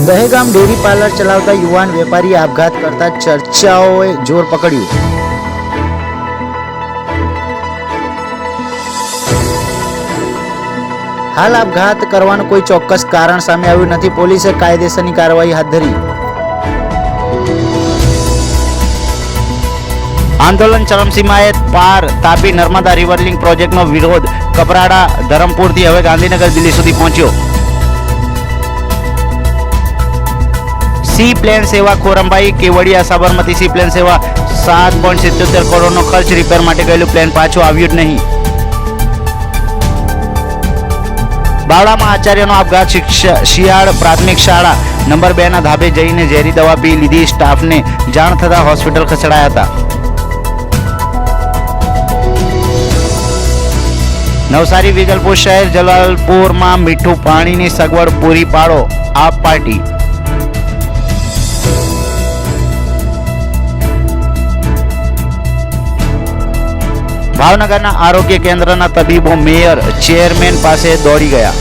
Dehgam dairy parlour ચલાવતા યુવાન વેપારીએ આપઘાત કરતા ચર્ચાઓએ જોર પકડ્યું. હાલ આપઘાત કરવાનું કોઈ ચોક્કસ કારણ સામે આવ્યું નથી. પોલીસે કાયદેસરની કાર્યવાહી હાથ ધરી. આંદોલન ચરમસીમાએ પાર. તાપી નર્મદા રિવરલિંક પ્રોજેક્ટનો વિરોધ કપરાડા ધરમપુરથી હવે ગાંધીનગર દિલ્હી સુધી પહોંચ્યો. સી પ્લેન સેવા ખોરંભાઈ કેવડિયા સાબરમતી સી પ્લેન સેવા 7.77 કરોડનો ખર્ચ. રિપેર માટે ગયેલું પ્લેન પાછું આવ્યું જ નહીં. બાવળામાં આચાર્યનો આપઘાત. શિયાળ પ્રાથમિક શાળા નંબર 2 ના ધાબે જઈને ઝેરી દવા પી લીધી. સ્ટાફને જાણ થતાં હોસ્પિટલ ખસેડાયા હતા. નવસારી વિજલપુર શહેર જલાલપુરમાં મીઠું પાણીની સગવડ પૂરી પાડો આપ પાર્ટી. ભાવનગરના આરોગ્ય કેન્દ્રના તબીબો મેયર ચેરમેન પાસે દોડી ગયા.